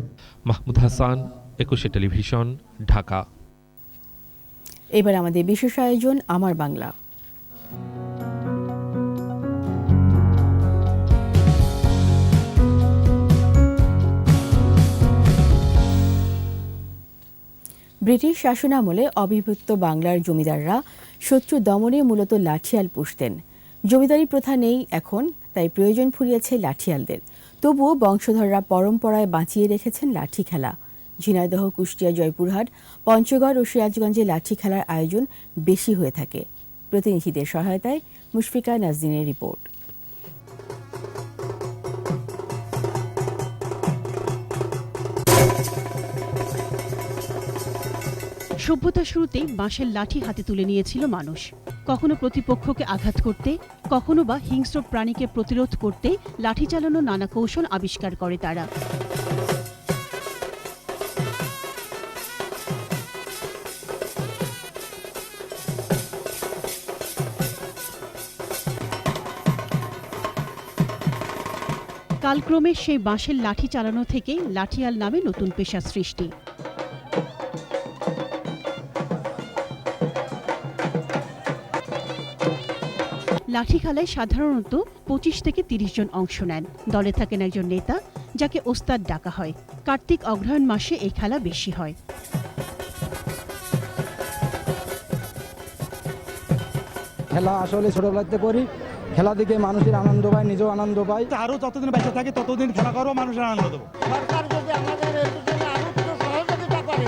মাহমুদ হাসান, একুশে টেলিভিশন, ঢাকা। এবার আমাদের বিশেষ আয়োজন আমার বাংলা। ব্রিটিশ শাসনামলে অবিভক্ত বাংলার জমিদাররা শত্রু দমনে মূলত লাঠিয়াল পুষতেন। জমিদারি প্রথা নেই এখন, তাই প্রয়োজন ফুরিয়েছে লাঠিয়ালদের। তবুও বংশধররা পরম্পরায় বাঁচিয়ে রেখেছেন লাঠি খেলা। ঝিনাইদহ, কুষ্টিয়া, জয়পুরহাট, পঞ্চগড় ও সিরাজগঞ্জে লাঠি খেলার আয়োজন বেশি হয়ে থাকে। প্রতিনিধিদের সহায়তায় মুশফিকা নাজদিনের রিপোর্ট। সভ্যতার শুরুতেই বাঁশের লাঠি হাতে তুলে নিয়েছিল মানুষ। কখনো প্রতিপক্ষকে আঘাত করতে, কখনো বা হিংস্র প্রাণীকে প্রতিরোধ করতে লাঠি চালানো নানা কৌশল আবিষ্কার করে তারা। কালক্রমে সেই বাঁশের লাঠি চালানো থেকেই লাঠিয়াল নামে নতুন পেশা সৃষ্টি। লাঠি খেলায় সাধারণত 25 থেকে 30 জন অংশ নেন। দলে থাকেন একজন নেতা, যাকে ওস্তাদ ডাকা হয়। কার্তিক অগ্রহায়ণ মাসে এই খেলা বেশি হয়। খেলা আসলে ছোটবেলাতে করি, খেলা দিকে মানুষের আনন্দ পায়, নিজেও আনন্দ পায়। আরো যতদিন বেঁচে থাকে ততদিন খেলা করবো, মানুষের আনন্দ দেবো। সরকার যদি আমাদের এর জন্য আরো একটু সহযোগিতা করে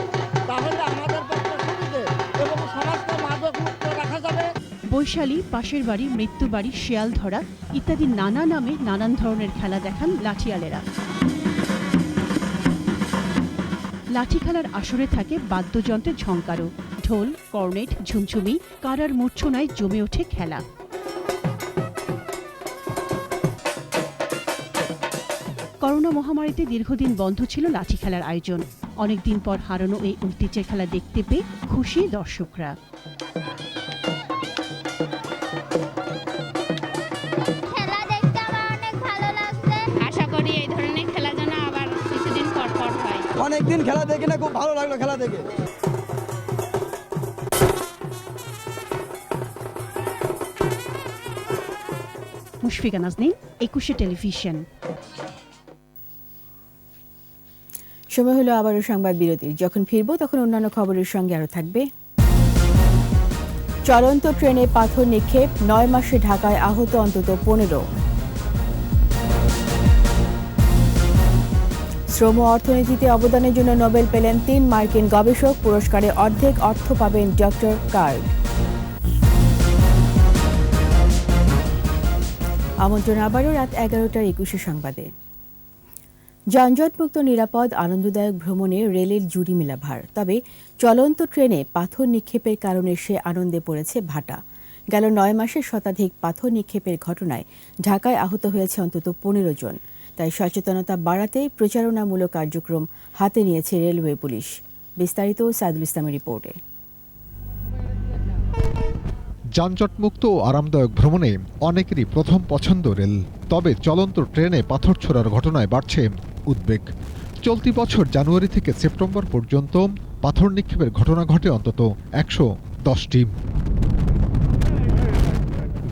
তাহলে আমাদের পক্ষে সুবিধে এবং সমাজকে মাদক মুক্ত রাখা যাবে। বৈশালী, পাশের বাড়ি, মৃত্যু বাড়ি, শিয়াল ধরা ইত্যাদি নানা নামে নানান ধরনের খেলা দেখান লাঠিয়ালেরা। লাঠি খেলার আসরে থাকে বাদ্যযন্ত্রের ঝংকারও। ঢোল, কর্নেট, ঝুমঝুমি, কারার মূর্ছনায় জমে ওঠে খেলা। করোনা মহামারীতে দীর্ঘদিন বন্ধ ছিল লাঠি খেলার আয়োজন। অনেকদিন পর হারানো এই ঐতিহ্যের খেলা দেখতে পেয়ে খুশি দর্শকরা। খেলা দেখতে আমার অনেক ভালো লাগছে। আশা করি এই ধরনের খেলা যেন আবার কিছুদিন পর পর হয়। অনেকদিন খেলা দেখি না, খুব ভালো লাগলো খেলা দেখে। মুশফিকা নাজনীন, একুশে টেলিভিশন। সময় হলো আবারও সংবাদ বিরতির। যখন ফিরবো তখন অন্যান্য খবরের সঙ্গে আরও থাকবে। চলন্ত ট্রেনে পাথর নিক্ষেপ, 9 মাসে ঢাকায় আহত অন্তত 15। শ্রম অর্থনীতিতে অবদানের জন্য নোবেল পেলেন 3 মার্কিন গবেষক। পুরস্কারে অর্ধেক অর্থ পাবেন ডক্টর কার্ড। আমন্ত্রণ আবারও রাত 11টার 21 সংবাদে। যানজটমুক্ত, নিরাপদ, আনন্দদায়ক ভ্রমণে রেলের জুড়ি মেলা ভার। তবে চলন্ত ট্রেনে পাথর নিক্ষেপের কারণে সে আনন্দে পড়েছে ভাটা। গেল 9 মাসে শতাধিক পাথর নিক্ষেপের ঘটনায় ঢাকায় আহত হয়েছে অন্তত 15 জন। তাই সচেতনতা বাড়াতে প্রচারণামূলক কার্যক্রম হাতে নিয়েছে রেলওয়ে পুলিশ। বিস্তারিত সাইদুল ইসলামের রিপোর্টে। যানজটমুক্ত ও আরামদায়ক ভ্রমণে অনেকেরই প্রথম পছন্দ রেল। তবে চলন্ত ট্রেনে পাথর ছোড়ার ঘটনায় বাড়ছে উদ্বেগ। চলতি বছর জানুয়ারি থেকে সেপ্টেম্বর পর্যন্ত পাথর নিক্ষেপের ঘটনা ঘটে অন্তত 110টি।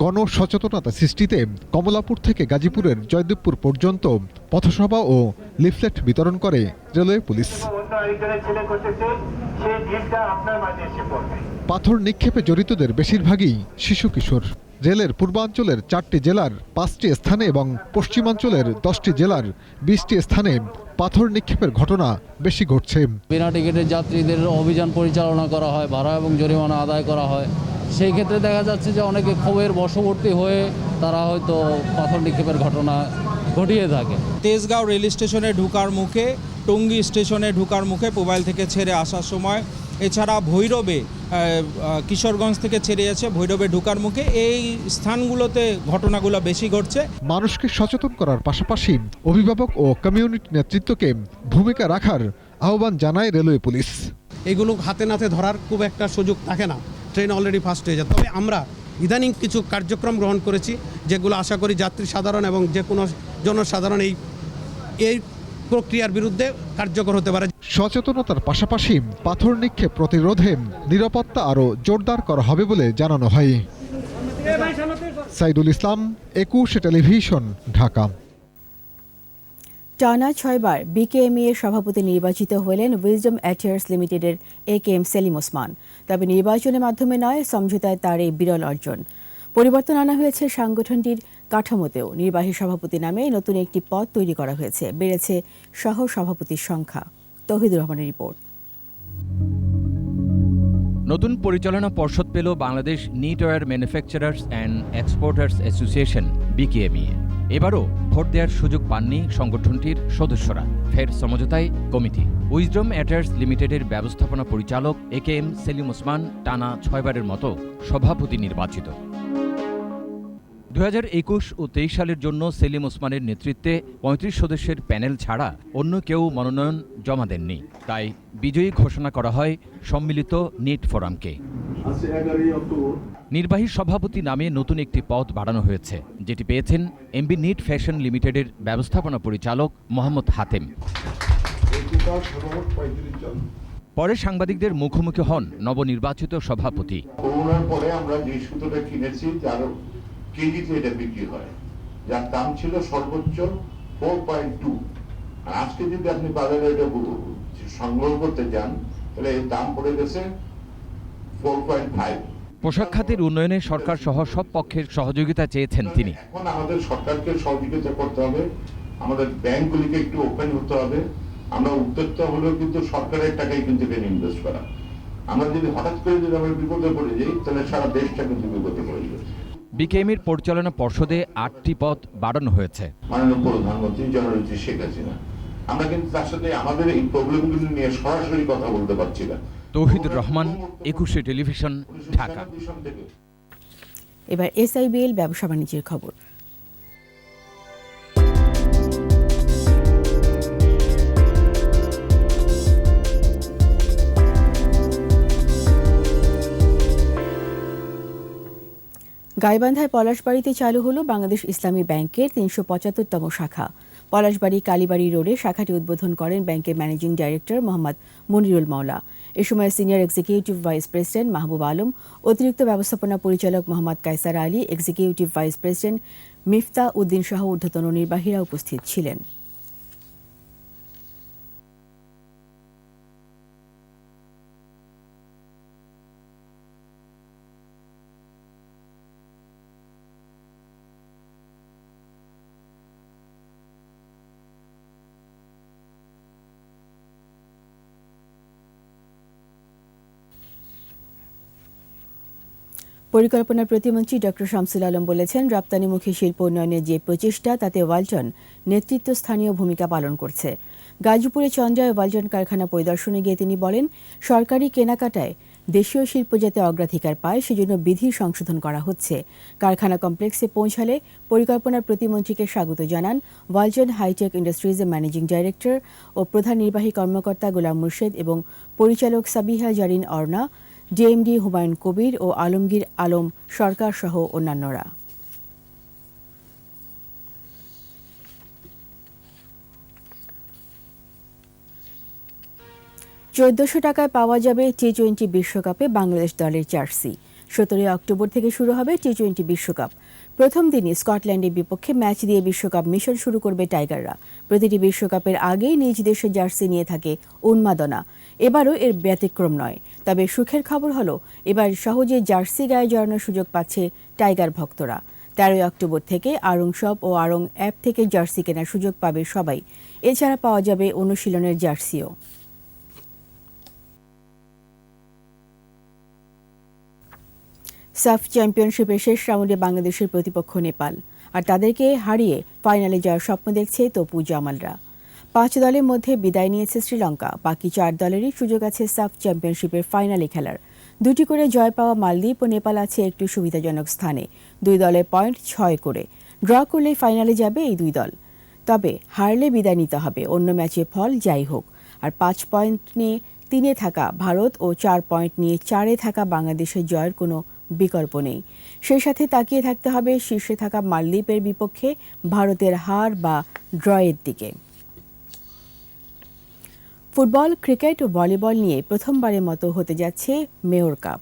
গণসচেতনতা সৃষ্টিতে কমলাপুর থেকে গাজীপুরের জয়দেবপুর পর্যন্ত পথসভা ও লিফলেট বিতরণ করে রেলওয়ে পুলিশ। পাথর নিক্ষেপে জড়িতদের বেশিরভাগই শিশু কিশোর। রেলের পূর্বাঞ্চলের 4টি জেলার 5টি স্থানে এবং পশ্চিমাঞ্চলের 10টি জেলার 20টি স্থানে পাথর নিক্ষেপের ঘটনা বেশি ঘটছে। বিনা টিকিটের যাত্রীদের অভিযান পরিচালনা করা হয়, ভাড়া এবং জরিমানা আদায় করা হয়। সেই ক্ষেত্রে দেখা যাচ্ছে যে অনেকে ক্ষোভের বশবর্তী হয়ে তারা হয়তো পাথর নিক্ষেপের ঘটনা ঘটিয়ে থাকে। তেজগাঁও রেল স্টেশনে ঢোকার মুখে, টঙ্গী স্টেশনে ঢোকার মুখে মোবাইল থেকে ছেড়ে আসার সময়, এছাড়া ভৈরবে কিশোরগঞ্জ থেকে ছেড়ে যাচ্ছে ভৈরবে ঢোকার মুখে, এই স্থানগুলোতে ঘটনাগুলো বেশি ঘটছে। মানুষকে সচেতন করার পাশাপাশি অভিভাবক ও কমিউনিটি নেতৃত্বকে ভূমিকা রাখার আহ্বান জানায় রেলওয়ে পুলিশ। এগুলো হাতে নাতে ধরার খুব একটা সুযোগ থাকে না, ট্রেন অলরেডি ফাস্ট হয়ে যায়। তবে আমরা ইদানিং কিছু কার্যক্রম গ্রহণ করেছি যেগুলো আশা করি যাত্রী সাধারণ এবং যে কোনো জনসাধারণ এই প্রক্রিয়ার বিরুদ্ধে কার্যকর হতে পারে। সচেতনতার পাশাপাশি পাথর নিক্ষেপ প্রতিরোধে নিরাপত্তা আরও জোরদার করা হবে বলে জানানো হয়। সাইদুল ইসলাম, 21 টেলিভিশন, ঢাকা। টানা 6 বার বিকেএমই এর সভাপতি নির্বাচিত হলেন উইজডম অ্যাটায়ার্স লিমিটেডের AKM সেলিম ওসমান। তবে নির্বাচনের মাধ্যমে নয়, সমঝোতায় তার এই বিরল অর্জন। পরিবর্তন আনা হয়েছে সাংগঠনটির কাঠামোতেও। নির্বাহী সভাপতি নামে নতুন একটি পদ তৈরি করা হয়েছে, বেড়েছে সহ সভাপতির সংখ্যা। তৌহিদুর রহমানের রিপোর্ট। নতুন পরিচালনা পর্ষদ পেল Bangladesh knitwear manufacturers and exporters association BKME. এবারও ভোট দেওয়ার সুযোগ পাননি সংগঠনটির সদস্যরা, ফের সমঝোতায় কমিটি। উইজডম অ্যাটায়ার্স লিমিটেডের ব্যবস্থাপনা পরিচালক AKM সেলিম ওসমান টানা 6 বারের মতো সভাপতি নির্বাচিত। 2021 ও 23 সালের জন্য সেলিম ওসমানের নেতৃত্বে 35 সদস্যের প্যানেল ছাড়া অন্য কেউ মনোনয়ন জমা দেননি। তাই বিজয়ী ঘোষণা করা হয় সম্মিলিত নিট ফোরামকে। নির্বাহী সভাপতি নামে নতুন একটি পদ বাড়ানো হয়েছে, যেটি পেয়েছেন MB নিট ফ্যাশন লিমিটেডের ব্যবস্থাপনা পরিচালক মোহাম্মদ হাতেম। পরে সাংবাদিকদের মুখোমুখি হন নবনির্বাচিত সভাপতি। করোনার পরে আমরা যে সুতোটা কিনেছি যার কেজিতে এটা বিক্রি হয়, যার দাম ছিল সর্বোচ্চ 4.2, আর আজকে যদি আপনি বাজারে এটা সংগ্রহ করতে যান তাহলে এর দাম পড়ে গেছে 4.5। পোশাক খাতের উন্নয়নে সরকার সহ সব পক্ষের সহযোগিতা চেয়েছেন তিনি। এখন আমাদের সরকারকে সহযোগিতা করতে হবে, আমাদের ব্যাংকগুলিকে একটু ওপেন হতে হবে। আমরা উদ্যোক্তা হলেও কিন্তু সরকারের টাকাই কিন্তু এখানে ইনভেস্ট করা। আমরা যদি হঠাৎ করে যদি আমরা বিপদে পড়ে যাই তাহলে সারা দেশটা কিন্তু বিপদে পড়ে যাবে। বিকেএমইর পরিচালনা পর্ষদে 8টি পদ বাড়ানো হয়েছে। মাননীয় প্রধানমন্ত্রী জননেত্রী শেখ হাসিনা, আমরা কিন্তু তার সাথে আমাদের এই প্রবলেমগুলো নিয়ে সরাসরি কথা বলতে পারছি না। তৌহিদুর রহমান, 21 টেলিভিশন, ঢাকা। এবার SIBL ব্যবসা বাণিজ্যের খবর। গাইবান্ধায় পলাশবাড়িতে চালু হলো বাংলাদেশ ইসলামী ব্যাংকের 375তম শাখা। পলাশবাড়ি কালীবাড়ি রোডে শাখাটি উদ্বোধন করেন ব্যাংকের ম্যানেজিং ডাইরেক্টর মোহাম্মদ মনিরুল মাওলা। এ সময় senior executive vice president Mahbub Alam, অতিরিক্ত ব্যবস্থাপনা পরিচালক Mohammad Kaiser Ali, executive vice president Mifta Uddin সহ ঊর্ধ্বতন নির্বাহীরা উপস্থিত ছিলেন। পরিকল্পনা প্রতিমন্ত্রী ডক্টর শামসুল আলম বলেছেন, রপ্তানিমুখী শিল্প উন্নয়নের যে প্রচেষ্টা তাতে ওয়ালটন নেতৃত্বস্থানীয় ভূমিকা পালন করছে। গাজীপুরে চন্দ্রায় ওয়ালটন কারখানা পরিদর্শনে গিয়ে তিনি বলেন, সরকারি কেনাকাটায় দেশীয় শিল্প যাতে অগ্রাধিকার পায় সেজন্য বিধি সংশোধন করা হচ্ছে। কারখানা কমপ্লেক্সে পৌঁছালে পরিকল্পনা প্রতিমন্ত্রীকে স্বাগত জানান ওয়ালটন হাইটেক ইন্ডাস্ট্রিজের ম্যানেজিং ডাইরেক্টর ও প্রধান নির্বাহী কর্মকর্তা গোলাম মুর্শেদ এবং পরিচালক সাবিহা জারিন অর্ণা, ডিএমডি হুমায়ুন কবির ও আলমগীর আলম সরকার সহ অন্যান্যরা। 1400 টাকায় পাওয়া যাবে টি-20 বিশ্বকাপে বাংলাদেশ দলের জার্সি। 17 অক্টোবর থেকে শুরু হবে টি-20 বিশ্বকাপ। প্রথম দিনই স্কটল্যান্ডের বিপক্ষে ম্যাচ দিয়ে বিশ্বকাপ মিশন শুরু করবে টাইগাররা। প্রতিটি বিশ্বকাপের আগেই নিজ দেশের জার্সি নিয়ে থাকে উন্মাদনা। এবারও এর ব্যতিক্রম নয়। তবে সুখের খবর হলো এবার সহজে জার্সি গায়ে জড়ানোর সুযোগ পাচ্ছে টাইগার ভক্তরা। 13 অক্টোবর থেকে আড়ং শপ ও আড়ং অ্যাপ থেকে জার্সি কেনার সুযোগ পাবে সবাই। এছাড়া পাওয়া যাবে অনুশীলনের জার্সিও। সাফ চ্যাম্পিয়নশিপের শেষ রাউন্ডে বাংলাদেশের প্রতিপক্ষ নেপাল, আর তাদেরকে হারিয়ে ফাইনালে যাওয়ার স্বপ্ন দেখছে তপু জামালরা। 5 দলের মধ্যে বিদায় নিয়েছে শ্রীলঙ্কা। বাকি 4 দলেরই সুযোগ আছে সাফ চ্যাম্পিয়নশিপের ফাইনালে খেলার। 2টি করে জয় পাওয়া মালদ্বীপ ও নেপাল আছে একটু সুবিধাজনক স্থানে। 2 দলের পয়েন্ট 6 করে। ড্র করলেই ফাইনালে যাবে এই 2 দল। তবে হারলে বিদায় নিতে হবে, অন্য ম্যাচে ফল যাই হোক। আর 5 পয়েন্ট নিয়ে 3-এ থাকা ভারত ও 4 পয়েন্ট নিয়ে 4-এ থাকা বাংলাদেশের জয়ের কোনো বিকল্প নেই। সেই সাথে তাকিয়ে থাকতে হবে শীর্ষে থাকা মালদ্বীপের বিপক্ষে ভারতের হার বা ড্রয়ের দিকে। ফুটবল, ক্রিকেট ও ভলিবল নিয়ে প্রথমবারের মতো হতে যাচ্ছে মেয়র কাপ।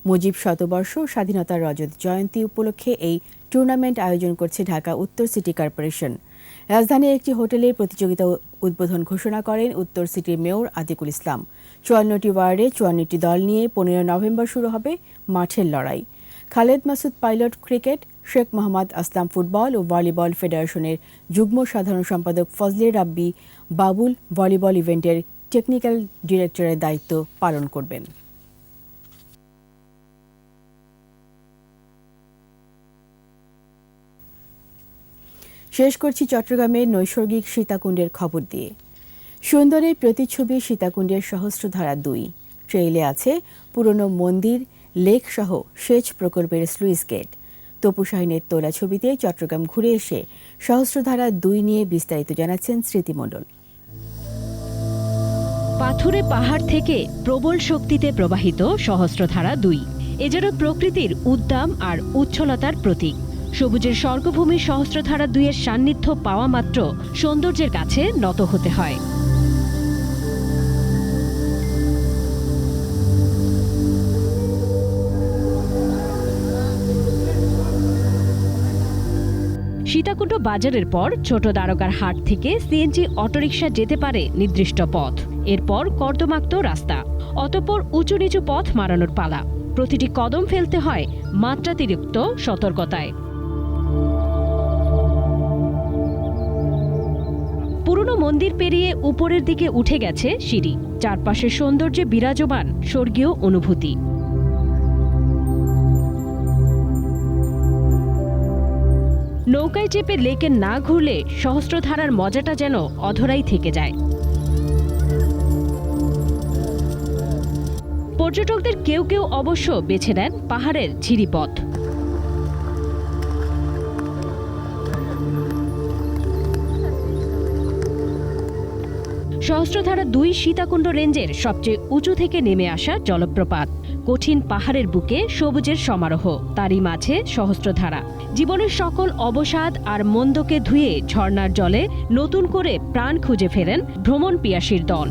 মুজিব শতবর্ষ স্বাধীনতার রজত জয়ন্তী উপলক্ষে এই টুর্নামেন্ট আয়োজন করছে ঢাকা উত্তর সিটি কর্পোরেশন। রাজধানীর একটি হোটেলের প্রতিযোগিতা উদ্বোধন ঘোষণা করেন উত্তর সিটির মেয়র আতিকুল ইসলাম। 54টি ওয়ার্ডে 54টি দল নিয়ে 15 নভেম্বর শুরু হবে মাঠের লড়াই। খালেদ মাসুদ পাইলট ক্রিকেট, শেখ মোহাম্মদ আসলাম ফুটবল ও ভলিবল ফেডারেশনের যুগ্ম সাধারণ সম্পাদক ফজলে রাব্বি বাবুল ভলিবল ইভেন্টের টেকনিক্যাল ডিরেক্টরের দায়িত্ব পালন করবেন। শেষ করছি চট্টগ্রামের নৈসর্গিক সীতাকুণ্ডের খবর দিয়ে। সুন্দরের প্রতিচ্ছবি সীতাকুণ্ডের সহস্রধারা 2। ট্রেইলে আছে পুরনো মন্দির, লেক সহ সেচ প্রকল্পের স্লুইস গেট। তপু শাহিনের তোলা ছবিতে চট্টগ্রাম ঘুরে এসে সহস্রধারা 2 নিয়ে বিস্তারিত জানাচ্ছেন স্মৃতি মণ্ডল। পাথুরে পাহাড় থেকে প্রবল শক্তিতে প্রবাহিত সহস্রধারা 2 এ যেন প্রকৃতির উদ্দাম আর উচ্ছলতার প্রতীক। সবুজের স্বর্গভূমি সহস্রধারা 2 এর সান্নিধ্য পাওয়া মাত্র সৌন্দর্যের কাছে নত হতে হয়। সীতাকুণ্ড বাজারের পর ছোট দ্বারকার হাট থেকে সিএনজি অটোরিকশা যেতে পারে নির্দিষ্ট পথ। এরপর কর্দমাক্ত রাস্তা, অতঃপর উঁচু নিচু পথ মারানোর পালা। প্রতিটি কদম ফেলতে হয় মাত্রাতিরিক্ত সতর্কতায়। পুরনো মন্দির পেরিয়ে উপরের দিকে উঠে গেছে সিঁড়ি। চারপাশের সৌন্দর্যে বিরাজমান স্বর্গীয় অনুভূতি। নৌকায় চেপে লেকে না ঘুরলে সহস্রধারার মজাটা যেন অধরাই থেকে যায়। পর্যটকদের কেউ কেউ অবশ্য বেছে নেন পাহাড়ের ঝিরিপথ। সহস্রধারা 2 সীতাকুণ্ড রেঞ্জের সবচেয়ে উঁচু থেকে নেমে আসা জলপ্রপাত। কঠিন পাহাড়ের বুকে সবুজের সমারোহ, তারই মাঝে সহস্রধারা। জীবনের সকল অবসাদ আর মন্দকে ধুয়ে ঝর্ণার জলে নতুন করে প্রাণ খুঁজে ফেরেন ভ্রমণ পিয়াসীর দল।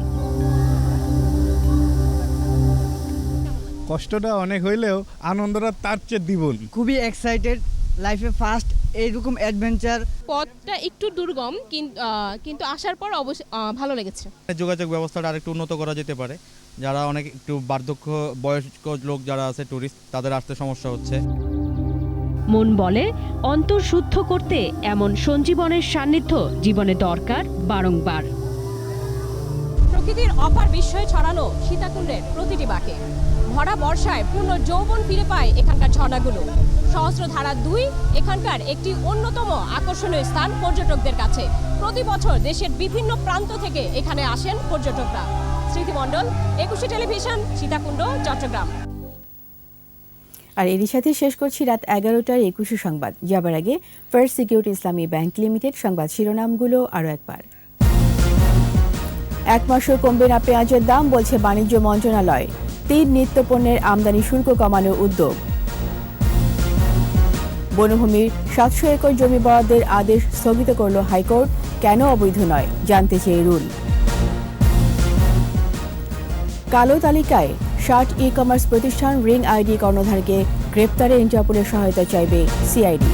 কষ্টটা অনেক হইলেও আনন্দটা তার চেয়ে দ্বিগুণ। খুবই এক্সাইটেড, লাইফে ফার্স্ট এইরকম অ্যাডভেঞ্চার। পথটা একটু দুর্গম কিন্তু আসার পর অবশ্যই ভালো লেগেছে। যোগাযোগ ব্যবস্থাটা আরেকটু উন্নত করা যেতে পারে। যারা অনেক একটু বার্ধক্য বয়স্ক লোক যারা আছে টুরিস্ট, তাদের আসতে সমস্যা হচ্ছে। মন বলে অন্তর শুদ্ধ করতে এমন সঞ্জীবনের সান্নিধ্য জীবনে দরকার বারংবার। প্রকৃতির অপার বিস্ময় ছড়ানো সীতাকুণ্ডের প্রতিটি বাঁকে। ভরা বর্ষায় পূর্ণ যৌবন ফিরে পায় এখানকার ঝর্ণাগুলো। সহস্রধারা 2 এখানকার একটি অন্যতম আকর্ষণীয় স্থান পর্যটকদের কাছে। প্রতি বছর দেশের বিভিন্ন প্রান্ত থেকে এখানে আসেন পর্যটকরা। স্মৃতি মণ্ডল, একুশে টেলিভিশন, সীতাকুণ্ড, চট্টগ্রাম। আর এরই সাথে শেষ করছি রাত 11টার 21 সংবাদ। যাবার আগে ফার্স্ট সিকিউরিটি ইসলামী ব্যাংক লিমিটেড সংবাদ শিরোনামগুলো আরও একবার। 1 মাসও কমবে না পেঁয়াজের দাম, বলছে বাণিজ্য মন্ত্রণালয়। 3 নিত্যপণ্যের আমদানি শুল্ক কমানোর উদ্যোগ। বনভূমির 700 একর জমি বরাদ্দের আদেশ স্থগিত করল হাইকোর্ট, কেন অবৈধ নয় জানতে চেয়ে রুল। কালো তালিকায় 60 ই-কমার্স প্রতিষ্ঠান, রিং আইডি কর্ণধারকে গ্রেপ্তারে ইন্টারপোলের সহায়তা চাইবে সিআইডি।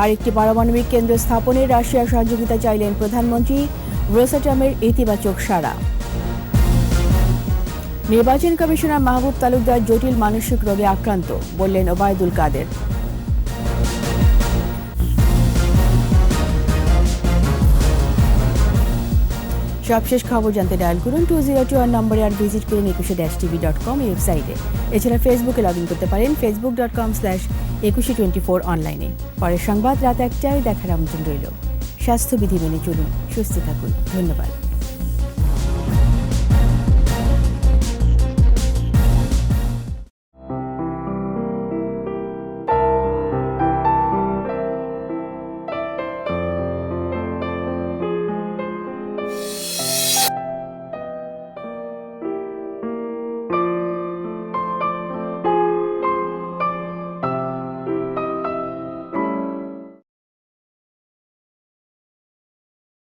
আরেকটি পারমাণবিক কেন্দ্র স্থাপনে রাশিয়ার সহযোগিতা চাইলেন প্রধানমন্ত্রী, রোসাটমের ইতিবাচক সাড়া। নির্বাচন কমিশনার মাহবুব তালুকদার জটিল মানসিক রোগে আক্রান্ত, বললেন ওবায়দুল কাদের। সবশেষ খবর জানতে ডায়াল করুন 2021 নম্বরে আর ভিজিট করুন 21-tv.com ওয়েবসাইটে। এছাড়া ফেসবুকে লগ ইন করতে পারেন facebook.com/2124 অনলাইনে। পরের সংবাদ রাত 1টায় দেখার আমন্ত্রণ রইল। স্বাস্থ্যবিধি মেনে চলুন, সুস্থ থাকুন। ধন্যবাদ।